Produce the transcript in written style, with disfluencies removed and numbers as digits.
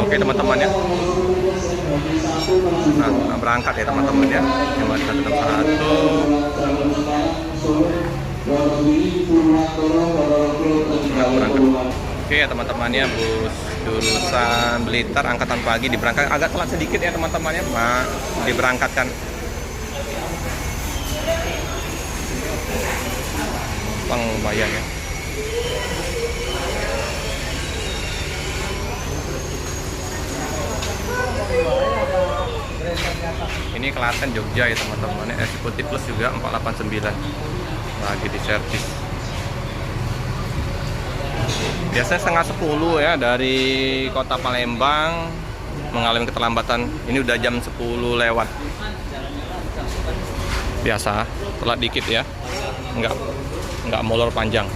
Oke teman-teman ya. Nah, berangkat ya teman-teman ya. Yang 161. Nah, berangkat. Oke ya teman-teman ya, bus jurusan Blitar angkatan pagi diberangkatkan agak telat sedikit ya teman-teman ya, diberangkatkan. Bang bayar ya. Ini Klaten Jogja ya teman-teman, eksekutif plus juga 489 lagi di servis. Biasanya setengah 10 ya dari kota Palembang, mengalami keterlambatan. Ini udah jam 10 lewat. Biasa telat dikit ya, nggak molor panjang.